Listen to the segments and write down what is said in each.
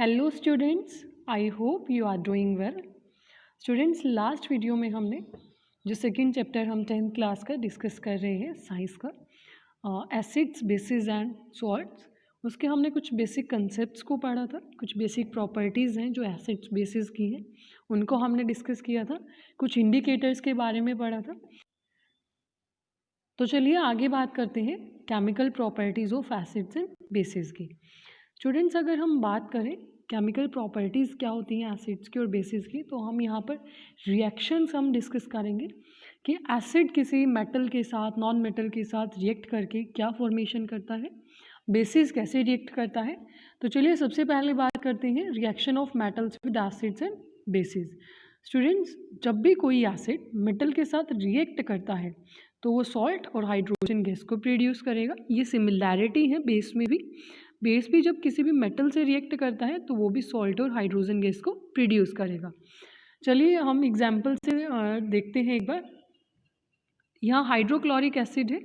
Hello students, I hope you are doing well. Students, last video में हमने जो second chapter हम 10th class का डिस्कस कर रहे हैं साइंस का एसिड्स, बेसिस एंड सॉल्ट्स, उसके हमने कुछ बेसिक कंसेप्ट्स को पढ़ा था। कुछ बेसिक प्रॉपर्टीज़ हैं जो एसिड्स बेसिस की हैं, उनको हमने डिस्कस किया था। कुछ इंडिकेटर्स के बारे में पढ़ा था। तो चलिए आगे बात करते हैं chemical properties of acids and bases की। स्टूडेंट्स, अगर हम बात करें केमिकल प्रॉपर्टीज़ क्या होती हैं एसिड्स की और बेसिस की, तो हम यहाँ पर रिएक्शंस हम डिस्कस करेंगे कि एसिड किसी मेटल के साथ, नॉन मेटल के साथ रिएक्ट करके क्या फॉर्मेशन करता है, बेसिस कैसे रिएक्ट करता है। तो चलिए सबसे पहले बात करते हैं reaction of metals with acids and bases. Students, जब भी कोई एसिड मेटल के साथ रिएक्ट करता है तो वो सॉल्ट और हाइड्रोजन गैस को प्रोड्यूस करेगा। ये सिमिलैरिटी है बेस में भी। बेस भी जब किसी भी मेटल से रिएक्ट करता है तो वो भी सॉल्ट और हाइड्रोजन गैस को प्रोड्यूस करेगा। चलिए हम एग्जाम्पल से देखते हैं एक बार। यहाँ हाइड्रोक्लोरिक एसिड है,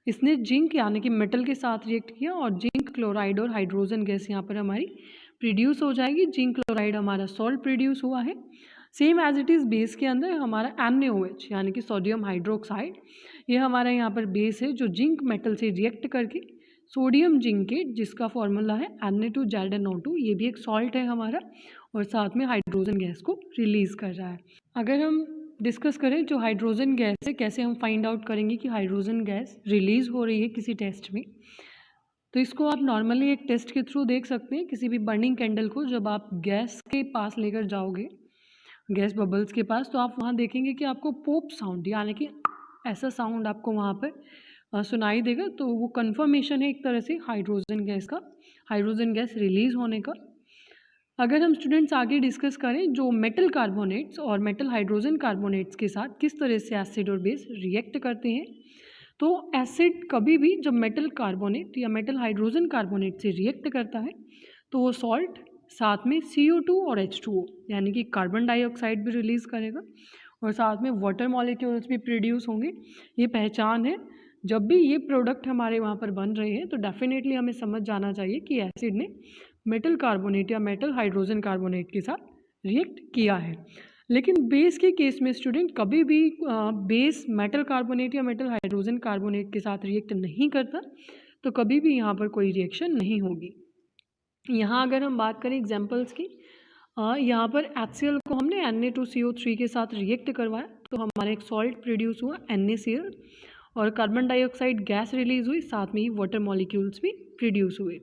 इसने जिंक यानी कि मेटल के साथ रिएक्ट किया और जिंक क्लोराइड और हाइड्रोजन गैस यहाँ पर हमारी प्रोड्यूस हो जाएगी। जिंक क्लोराइड हमारा सॉल्ट प्रोड्यूस हुआ है। Same as it is base के अंदर हमारा NaOH यानी कि सोडियम हाइड्रोक्साइड, ये हमारा यहाँ पर बेस है जो जिंक मेटल से रिएक्ट करके सोडियम जिंकेट, जिसका फॉर्मूला है Na2ZnO2, ये भी एक सॉल्ट है हमारा और साथ में हाइड्रोजन गैस को रिलीज़ कर रहा है। अगर हम डिस्कस करें जो हाइड्रोजन गैस है, कैसे हम फाइंड आउट करेंगे कि हाइड्रोजन गैस रिलीज़ हो रही है किसी टेस्ट में, तो इसको आप नॉर्मली एक टेस्ट के थ्रू देख सकते हैं। किसी भी बर्निंग कैंडल को जब आप गैस के पास लेकर जाओगे, गैस बबल्स के पास, तो आप वहाँ देखेंगे कि आपको पॉप साउंड यानी कि ऐसा साउंड आपको वहाँ पर सुनाई देगा। तो वो कन्फर्मेशन है एक तरह से हाइड्रोजन गैस का, हाइड्रोजन गैस रिलीज़ होने का। अगर हम स्टूडेंट्स आगे डिस्कस करें जो मेटल कार्बोनेट्स और मेटल हाइड्रोजन कार्बोनेट्स के साथ किस तरह से एसिड और बेस रिएक्ट करते हैं, तो एसिड कभी भी जब मेटल कार्बोनेट या मेटल हाइड्रोजन कार्बोनेट से रिएक्ट करता है तो वो सॉल्ट साथ में CO2 और H2O यानी कि कार्बन डाइऑक्साइड भी रिलीज़ करेगा और साथ में वाटर मॉलिक्यूल्स भी प्रोड्यूस होंगे। ये पहचान है। जब भी ये प्रोडक्ट हमारे वहाँ पर बन रहे हैं तो डेफिनेटली हमें समझ जाना चाहिए कि एसिड ने मेटल कार्बोनेट या मेटल हाइड्रोजन कार्बोनेट के साथ रिएक्ट किया है। लेकिन बेस के केस में स्टूडेंट कभी भी बेस मेटल कार्बोनेट या मेटल हाइड्रोजन कार्बोनेट के साथ रिएक्ट नहीं करता, तो कभी भी यहाँ पर कोई रिएक्शन नहीं होगी। यहाँ अगर हम बात करें एग्जांपल्स की, यहाँ पर HCl को हमने Na2CO3 के साथ रिएक्ट करवाया तो हमारा एक सॉल्ट प्रोड्यूस हुआ NaCl और कार्बन डाइऑक्साइड गैस रिलीज हुई, साथ में ही वाटर मॉलिक्यूल्स भी प्रोड्यूस हुए।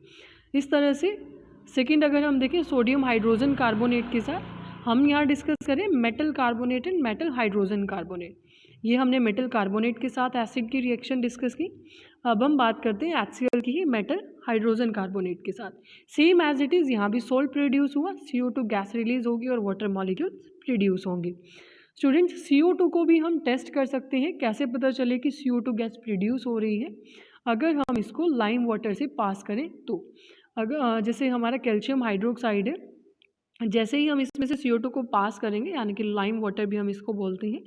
इस तरह से सेकंड अगर हम देखें सोडियम हाइड्रोजन कार्बोनेट के साथ, हम यहाँ डिस्कस करें metal carbonate and metal hydrogen carbonate. ये हमने मेटल कार्बोनेट के साथ एसिड की रिएक्शन डिस्कस की। अब हम बात करते हैं HCl की ही मेटल हाइड्रोजन कार्बोनेट के साथ। सेम एज इट इज़ यहाँ भी सोल्ट प्रोड्यूस हुआ, CO2 गैस रिलीज होगी और वाटर मॉलिक्यूल्स प्रोड्यूस होंगे। स्टूडेंट्स, CO2 को भी हम टेस्ट कर सकते हैं। कैसे पता चले कि CO2 गैस प्रोड्यूस हो रही है? अगर हम इसको लाइम वाटर से पास करें तो, अगर जैसे हमारा कैल्शियम हाइड्रोक्साइड है, जैसे ही हम इसमें से CO2 को पास करेंगे यानी कि लाइम वाटर भी हम इसको बोलते हैं,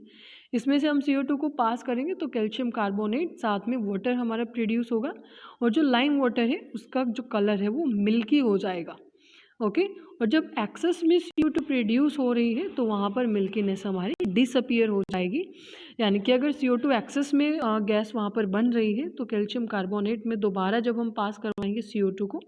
इसमें से हम CO2 को पास करेंगे तो कैल्शियम कार्बोनेट साथ में वाटर हमारा प्रोड्यूस होगा और जो लाइम वाटर है उसका जो कलर है वो मिल्की हो जाएगा। ओके, और जब एक्सेस में CO2 प्रोड्यूस हो रही है तो वहाँ पर मिल्कीनेस हमारी डिसअपियर हो जाएगी। यानी कि अगर CO2 एक्सेस में गैस वहाँ पर बन रही है तो कैल्शियम कार्बोनेट में दोबारा जब हम पास करवाएंगे CO2 को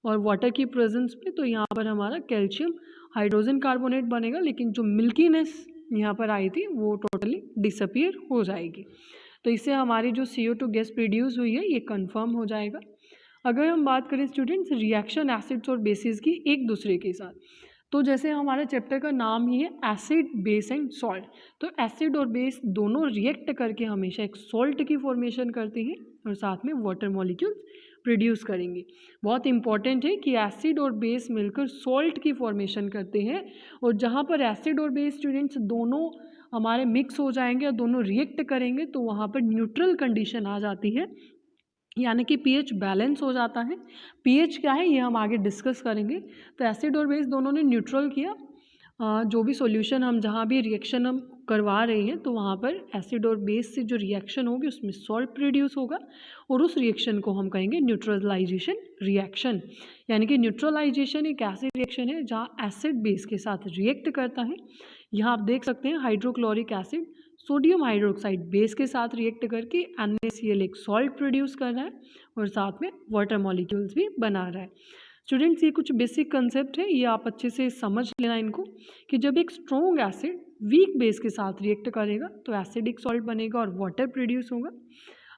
और वाटर की प्रेजेंस में, तो यहाँ पर हमारा कैल्शियम हाइड्रोजन कार्बोनेट बनेगा, लेकिन जो मिल्कीनेस यहाँ पर आई थी वो टोटली डिसअपियर हो जाएगी। तो इससे हमारी जो CO2 गैस प्रोड्यूस हुई है ये कंफर्म हो जाएगा। अगर हम बात करें स्टूडेंट्स रिएक्शन एसिड्स और बेसिस की एक दूसरे के साथ, तो जैसे हमारे चैप्टर का नाम ही है एसिड, बेस एंड सॉल्ट, तो एसिड और बेस दोनों रिएक्ट करके हमेशा एक सॉल्ट की फॉर्मेशन करते हैं और साथ में वाटर मॉलिक्यूल्स प्रोड्यूस करेंगे। बहुत इंपॉर्टेंट है कि एसिड और बेस मिलकर सॉल्ट की फॉर्मेशन करते हैं और जहाँ पर एसिड और बेस स्टूडेंट्स दोनों हमारे मिक्स हो जाएंगे और दोनों रिएक्ट करेंगे तो वहाँ पर न्यूट्रल कंडीशन आ जाती है, यानी कि pH बैलेंस हो जाता है। pH क्या है ये हम आगे डिस्कस करेंगे। तो एसिड और बेस दोनों ने न्यूट्रल किया, जो भी सॉल्यूशन हम जहाँ भी रिएक्शन हम करवा रही हैं तो वहाँ पर एसिड और बेस से जो रिएक्शन होगी उसमें सॉल्ट प्रोड्यूस होगा और उस रिएक्शन को हम कहेंगे न्यूट्रलाइजेशन रिएक्शन। यानी कि न्यूट्रलाइजेशन एक ऐसी रिएक्शन है जहाँ एसिड बेस के साथ रिएक्ट करता है। यहाँ आप देख सकते हैं hydrochloric acid sodium hydroxide base के साथ रिएक्ट करके NaCl एक सॉल्ट प्रोड्यूस कर रहा है और साथ में वाटर मॉलिक्यूल्स भी बना रहा है। स्टूडेंट्स ये कुछ बेसिक कंसेप्ट है, ये आप अच्छे से समझ लेना इनको कि जब एक स्ट्रॉन्ग एसिड वीक बेस के साथ रिएक्ट करेगा तो एसिडिक सॉल्ट बनेगा और वाटर प्रोड्यूस होगा।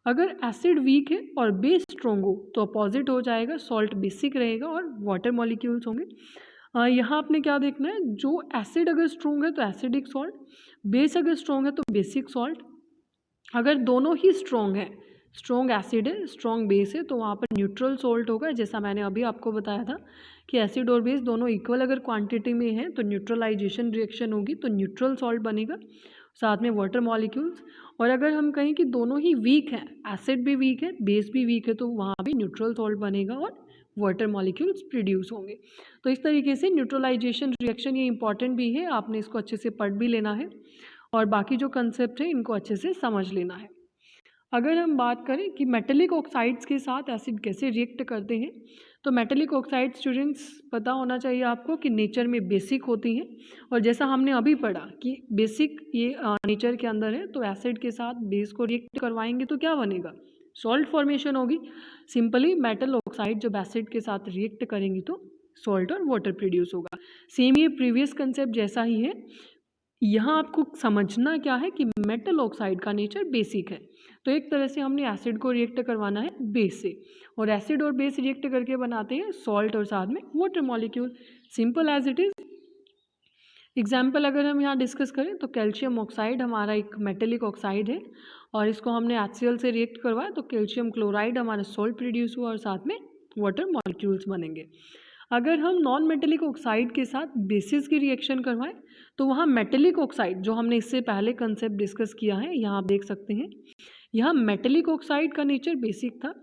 अगर एसिड वीक है और बेस स्ट्रॉन्ग हो तो अपोजिट हो जाएगा, सॉल्ट बेसिक रहेगा और वाटर मॉलिक्यूल्स होंगे। यहाँ आपने क्या देखना है, जो एसिड अगर स्ट्रॉन्ग है तो एसिडिक सॉल्ट, बेस अगर स्ट्रॉन्ग है तो बेसिक सॉल्ट। अगर दोनों ही स्ट्रॉन्ग है, स्ट्रॉन्ग एसिड है स्ट्रॉन्ग बेस है, तो वहाँ पर न्यूट्रल सॉल्ट होगा। जैसा मैंने अभी आपको बताया था कि एसिड और बेस दोनों इक्वल अगर क्वांटिटी में है तो न्यूट्रलाइजेशन रिएक्शन होगी तो न्यूट्रल सॉल्ट बनेगा, साथ में वाटर मॉलिक्यूल्स। और अगर हम कहें कि दोनों ही वीक हैं, एसिड भी वीक है बेस भी वीक है, तो वहाँ भी न्यूट्रल सॉल्ट बनेगा और वाटर मॉलिक्यूल्स प्रोड्यूस होंगे। तो इस तरीके से न्यूट्रलाइजेशन रिएक्शन ये इंपॉर्टेंट भी है, आपने इसको अच्छे से पढ़ भी लेना है और बाकी जो कंसेप्ट है इनको अच्छे से समझ लेना है। अगर हम बात करें कि मेटेलिक ऑक्साइड्स के साथ एसिड कैसे रिएक्ट करते हैं, तो मेटेलिक ऑक्साइड स्टूडेंट्स पता होना चाहिए आपको कि नेचर में बेसिक होती हैं। और जैसा हमने अभी पढ़ा कि बेसिक ये नेचर के अंदर है, तो एसिड के साथ बेस को रिएक्ट करवाएंगे तो क्या बनेगा, सॉल्ट फॉर्मेशन होगी। सिंपली मेटल ऑक्साइड जब एसिड के साथ रिएक्ट करेंगी तो सॉल्ट और वाटर प्रोड्यूस होगा। सेम ये प्रीवियस कंसेप्ट जैसा ही है। यहाँ आपको समझना क्या है कि मेटल ऑक्साइड का नेचर बेसिक है, तो एक तरह से हमने एसिड को रिएक्ट करवाना है बेस से, और एसिड और बेस रिएक्ट करके बनाते हैं सॉल्ट और साथ में water molecule, simple as it is. Example अगर हम यहाँ डिस्कस करें तो कैल्शियम ऑक्साइड हमारा एक मेटेलिक ऑक्साइड है और इसको हमने HCl से रिएक्ट करवाया तो कैल्शियम क्लोराइड हमारा सॉल्ट प्रोड्यूस हुआ और साथ में वाटर मॉलिक्यूल्स बनेंगे। अगर हम नॉन मेटेलिक ऑक्साइड के साथ बेसिस की रिएक्शन करवाएं तो वहाँ मेटेलिक ऑक्साइड, जो हमने इससे पहले कंसेप्ट डिस्कस किया है, यहाँ आप देख सकते हैं, यहाँ मेटेलिक ऑक्साइड का नेचर बेसिक था,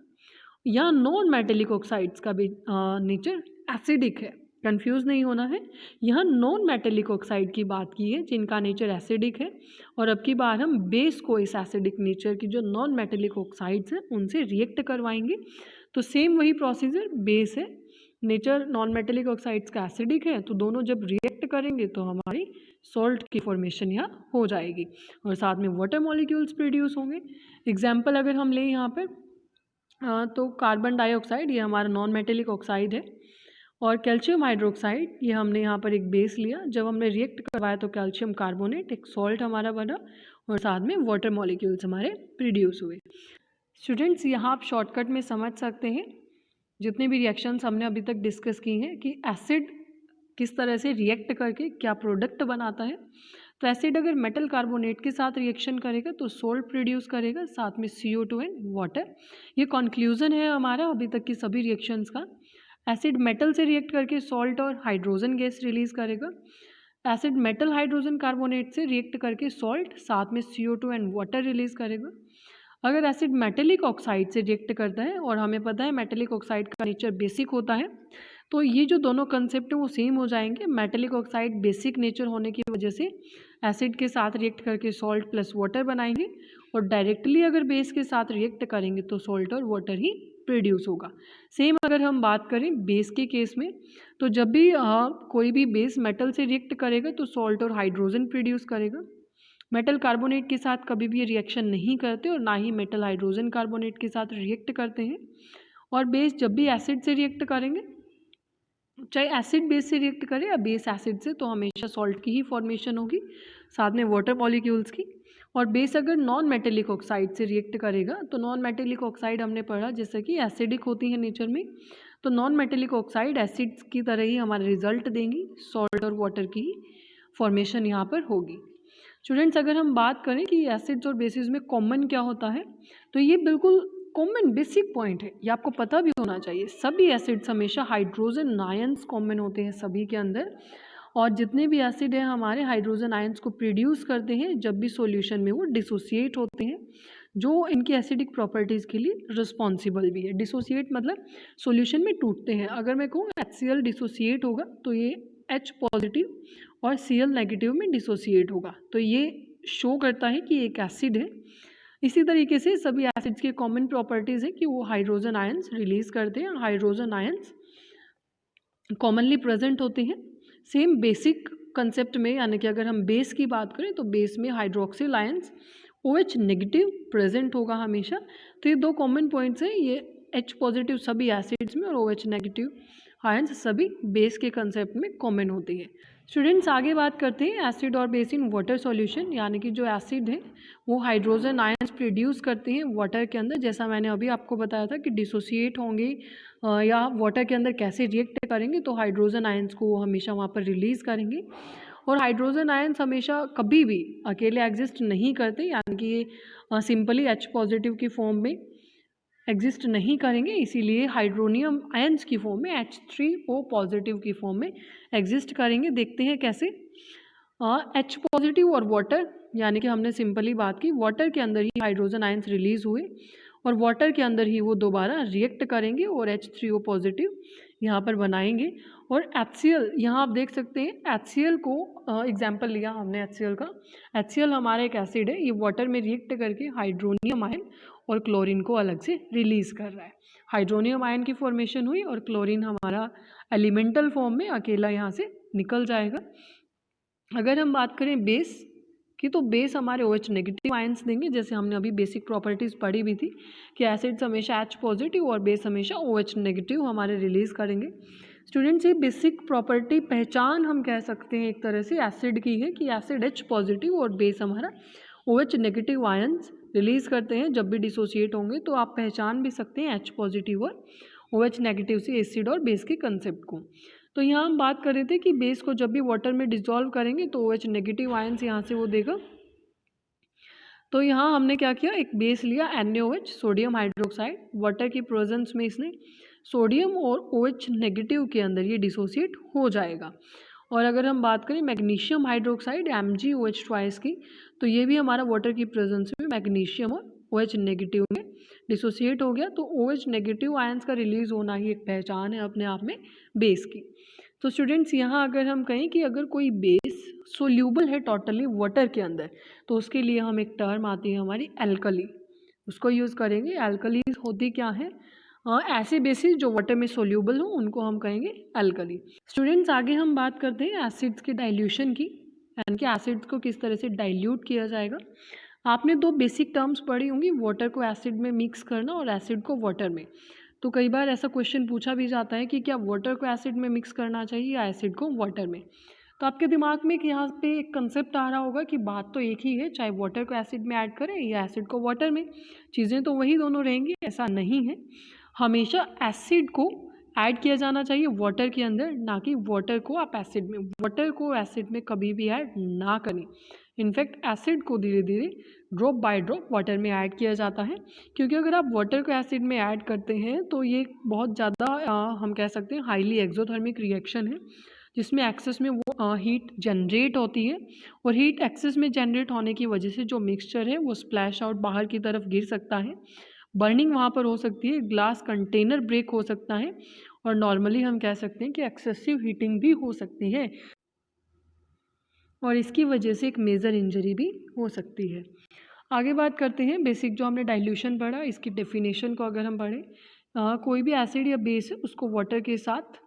यहाँ नॉन मेटेलिक ऑक्साइड्स का भी नेचर एसिडिक है। कंफ्यूज नहीं होना है, यहाँ नॉन मेटेलिक ऑक्साइड की बात की है जिनका नेचर एसिडिक है, और अब की बार हम बेस को इस एसिडिक नेचर की जो नॉन मेटेलिक ऑक्साइड्स हैं उनसे रिएक्ट करवाएंगे। तो सेम वही प्रोसीजर, बेस है, नेचर नॉन मेटेलिक ऑक्साइड्स का एसिडिक है, तो दोनों जब रिएक्ट करेंगे तो हमारी सॉल्ट की फॉर्मेशन यहाँ हो जाएगी और साथ में वाटर मॉलिक्यूल्स प्रोड्यूस होंगे। एग्जाम्पल अगर हम लें यहाँ पर तो कार्बन डाइऑक्साइड ये हमारा नॉन मेटेलिक ऑक्साइड है और कैल्शियम हाइड्रोक्साइड ये हमने यहाँ पर एक बेस लिया, जब हमने रिएक्ट करवाया तो कैल्शियम कार्बोनेट एक सॉल्ट हमारा बना और साथ में वाटर मॉलिक्यूल्स हमारे प्रोड्यूस हुए। स्टूडेंट्स यहाँ आप शॉर्टकट में समझ सकते हैं जितने भी रिएक्शंस हमने अभी तक डिस्कस की हैं कि एसिड किस तरह से रिएक्ट करके क्या प्रोडक्ट बनाता है। तो एसिड अगर मेटल कार्बोनेट के साथ रिएक्शन करेगा तो सोल्ट प्रोड्यूस करेगा, साथ में CO2 एंड वाटर। ये कंक्लूजन है हमारा अभी तक की सभी रिएक्शंस का। एसिड मेटल से रिएक्ट करके सॉल्ट और हाइड्रोजन गैस रिलीज करेगा। एसिड मेटल हाइड्रोजन कार्बोनेट से रिएक्ट करके सॉल्ट, साथ में CO2 एंड वाटर रिलीज करेगा। अगर एसिड मेटेलिक ऑक्साइड से रिएक्ट करता है और हमें पता है मेटेलिक ऑक्साइड का नेचर बेसिक होता है, तो ये जो दोनों कंसेप्ट हैं वो सेम हो जाएंगे। मेटेलिक ऑक्साइड बेसिक नेचर होने की वजह से एसिड के साथ रिएक्ट करके सॉल्ट प्लस वाटर बनाएंगे और डायरेक्टली अगर बेस के साथ रिएक्ट करेंगे तो सॉल्ट और वाटर ही प्रोड्यूस होगा। सेम अगर हम बात करें बेस के केस में, तो जब भी कोई भी बेस मेटल से रिएक्ट करेगा तो सॉल्ट और हाइड्रोजन प्रोड्यूस करेगा। मेटल कार्बोनेट के साथ कभी भी रिएक्शन नहीं करते और ना ही मेटल हाइड्रोजन कार्बोनेट के साथ रिएक्ट करते हैं। और बेस जब भी एसिड से रिएक्ट करेंगे, चाहे एसिड बेस से रिएक्ट करे या बेस एसिड से, तो हमेशा सॉल्ट की ही फॉर्मेशन होगी, साथ में वाटर मॉलिक्यूल्स की। और बेस अगर नॉन मेटेलिक ऑक्साइड से रिएक्ट करेगा तो नॉन मेटेलिक ऑक्साइड हमने पढ़ा जैसे कि एसिडिक होती है नेचर में, तो नॉन मेटेलिक ऑक्साइड एसिड्स की तरह ही हमारे रिजल्ट देंगी, सॉल्ट और वाटर की ही फॉर्मेशन यहाँ पर होगी। स्टूडेंट्स अगर हम बात करें कि एसिड्स और बेसिस में कॉमन क्या होता है, तो ये बिल्कुल कॉमन बेसिक पॉइंट है, ये आपको पता भी होना चाहिए। सभी एसिड्स हमेशा हाइड्रोजन आयंस कॉमन होते हैं सभी के अंदर, और जितने भी एसिड हैं हमारे हाइड्रोजन आयंस को प्रोड्यूस करते हैं जब भी सॉल्यूशन में वो डिसोसिएट होते हैं, जो इनकी एसिडिक प्रॉपर्टीज़ के लिए रिस्पॉन्सिबल भी है। डिसोसिएट मतलब सॉल्यूशन में टूटते हैं। अगर मैं कहूँ HCl डिसोसिएट होगा तो ये H पॉजिटिव और Cl नेगेटिव में डिसोसिएट होगा, तो ये शो करता है कि एक एसिड है। इसी तरीके से सभी एसिड्स की कॉमन प्रॉपर्टीज़ है कि वो हाइड्रोजन आयंस रिलीज करते हैं। हाइड्रोजन आयंस कॉमनली प्रेजेंट होते हैं। सेम बेसिक कंसेप्ट में, यानी कि अगर हम बेस की बात करें तो बेस में hydroxyl ions OH negative present होगा हमेशा। तो ये दो कॉमन पॉइंट्स हैं, ये H पॉजिटिव सभी एसिड्स में और OH नेगेटिव आयंस सभी बेस के कंसेप्ट में कॉमन होती है। स्टूडेंट्स आगे बात करते हैं एसिड और बेस इन वाटर सॉल्यूशन, यानी कि जो एसिड है वो हाइड्रोजन आयंस प्रोड्यूस करते हैं वाटर के अंदर। जैसा मैंने अभी आपको बताया था कि डिसोसिएट होंगे या वाटर के अंदर कैसे रिएक्ट करेंगे, तो हाइड्रोजन आयंस को वो हमेशा वहाँ पर रिलीज़ करेंगे। और हाइड्रोजन आयंस हमेशा कभी भी अकेले एग्जिस्ट नहीं करते, यानी कि ये सिंपली H पॉजिटिव की फॉर्म में एग्जिस्ट नहीं करेंगे, इसीलिए हाइड्रोनियम आयंस की फॉर्म में H3O पॉजिटिव की फॉर्म में एग्जिस्ट करेंगे। देखते हैं कैसे। H पॉजिटिव और वाटर, यानी कि हमने सिंपली बात की वाटर के अंदर ही हाइड्रोजन आयंस रिलीज हुए और वाटर के अंदर ही वो दोबारा रिएक्ट करेंगे और H3O पॉजिटिव यहाँ पर बनाएंगे। और HCl यहाँ आप देख सकते हैं, HCl को एग्जाम्पल लिया हमने HCl का। HCl हमारा एक एसिड है, ये वाटर में रिएक्ट करके हाइड्रोनियम आयन और क्लोरीन को अलग से रिलीज कर रहा है। हाइड्रोनियम आयन की फॉर्मेशन हुई और क्लोरीन हमारा एलिमेंटल फॉर्म में अकेला यहाँ से निकल जाएगा। अगर हम बात करें बेस की, तो बेस हमारे OH नेगेटिव आयंस देंगे। जैसे हमने अभी बेसिक प्रॉपर्टीज़ पढ़ी भी थी कि एसिड्स हमेशा H पॉजिटिव और बेस हमेशा OH नेगेटिव हमारे रिलीज़ करेंगे। स्टूडेंट्स ये बेसिक प्रॉपर्टी पहचान हम कह सकते हैं एक तरह से एसिड की है कि एसिड H पॉजिटिव और बेस हमारा OH नेगेटिव आयंस रिलीज़ करते हैं। जब भी डिसोसिएट होंगे तो आप पहचान भी सकते हैं H पॉजिटिव और OH नेगेटिव से एसिड और बेस के कंसेप्ट को। तो यहाँ हम बात कर रहे थे कि बेस को जब भी वाटर में डिसॉल्व करेंगे तो OH नेगेटिव आयंस यहाँ से वो देगा। तो यहाँ हमने क्या किया, एक बेस लिया NaOH सोडियम हाइड्रोक्साइड, वाटर की प्रेजेंस में इसने सोडियम और OH नेगेटिव के अंदर ये डिसोसिएट हो जाएगा। और अगर हम बात करें मैग्नीशियम हाइड्रोक्साइड MgOH ट्वाइस की, तो ये भी हमारा वाटर की प्रेजेंस में मैग्नीशियम और OH नेगेटिव में डिसोसिएट हो गया। तो OH नेगेटिव आयंस का रिलीज होना ही एक पहचान है अपने आप में बेस की। तो स्टूडेंट्स यहाँ अगर हम कहें कि अगर कोई बेस सोल्यूबल है टोटली वाटर के अंदर, तो उसके लिए हम एक टर्म आती है हमारी एल्कली, उसको यूज़ करेंगे। एल्कली होती क्या है, ऐसे बेसिस जो वाटर में सोल्यूबल हो उनको हम कहेंगे एल्कली। स्टूडेंट्स आगे हम बात करते हैं एसिड्स की डाइल्यूशन की, यानी कि एसिड्स को किस तरह से डाइल्यूट किया जाएगा। आपने दो बेसिक टर्म्स पढ़ी होंगी, वाटर को एसिड में मिक्स करना और एसिड को वाटर में। तो कई बार ऐसा क्वेश्चन पूछा भी जाता है कि क्या वाटर को एसिड में मिक्स करना चाहिए या एसिड को वाटर में। तो आपके दिमाग में यहाँ पे एक कंसेप्ट आ रहा होगा कि बात तो एक ही है, चाहे वाटर को एसिड में ऐड करें या एसिड को वाटर में, चीज़ें तो वही दोनों रहेंगी। ऐसा नहीं है, हमेशा एसिड को ऐड किया जाना चाहिए वाटर के अंदर, ना कि वाटर को आप एसिड में। वाटर को एसिड में कभी भी ऐड ना करें। इनफैक्ट एसिड को धीरे धीरे ड्रॉप बाय ड्रॉप वाटर में ऐड किया जाता है, क्योंकि अगर आप वाटर को एसिड में ऐड करते हैं तो ये बहुत ज़्यादा हम कह सकते हैं हाईली एक्सोथर्मिक रिएक्शन है, जिसमें एक्सेस में वो हीट जनरेट होती है। और हीट एक्सेस में जनरेट होने की वजह से जो मिक्सचर है वो स्प्लैश आउट बाहर की तरफ गिर सकता है, बर्निंग वहाँ पर हो सकती है, ग्लास कंटेनर ब्रेक हो सकता है, और नॉर्मली हम कह सकते हैं कि एक्सेसिव हीटिंग भी हो सकती है और इसकी वजह से एक मेजर इंजरी भी हो सकती है। आगे बात करते हैं बेसिक जो हमने डाइल्यूशन पढ़ा, इसकी डेफिनेशन को अगर हम पढ़ें, कोई भी एसिड या बेस है उसको वाटर के साथ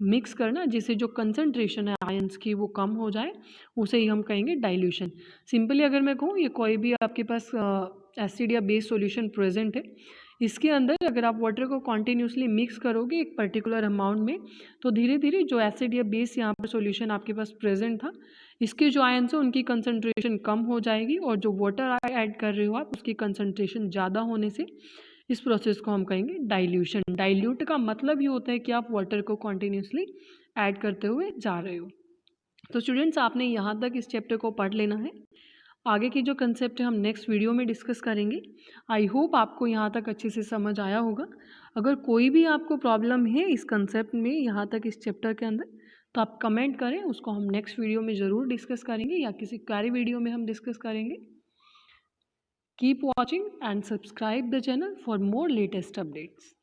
मिक्स करना, जिससे जो कंसंट्रेशन है आयंस की वो कम हो जाए, उसे ही हम कहेंगे डाइल्यूशन। सिंपली अगर मैं कहूँ, ये कोई भी आपके पास एसिड या बेस सॉल्यूशन प्रेजेंट है, इसके अंदर अगर आप वाटर को कॉन्टीन्यूसली मिक्स करोगे एक पर्टिकुलर अमाउंट में, तो धीरे धीरे जो एसिड या बेस यहाँ पर सॉल्यूशन आपके पास प्रेजेंट था, इसके जो आयंस हैं उनकी कंसंट्रेशन कम हो जाएगी, और जो वाटर ऐड कर रहे हो आप उसकी कंसंट्रेशन ज़्यादा होने से इस प्रोसेस को हम कहेंगे डाइल्यूशन। डाइल्यूट का मतलब ही होता है कि आप वाटर को कॉन्टीन्यूसली ऐड करते हुए जा रहे हो। तो स्टूडेंट्स आपने यहाँ तक इस चैप्टर को पढ़ लेना है, आगे की जो कंसेप्ट है हम नेक्स्ट वीडियो में डिस्कस करेंगे। आई होप आपको यहाँ तक अच्छे से समझ आया होगा। अगर कोई भी आपको प्रॉब्लम है इस कंसेप्ट में यहाँ तक इस चैप्टर के अंदर, तो आप कमेंट करें, उसको हम नेक्स्ट वीडियो में ज़रूर डिस्कस करेंगे या किसी क्वेरी वीडियो में हम डिस्कस करेंगे। Keep watching and subscribe the channel for more latest updates.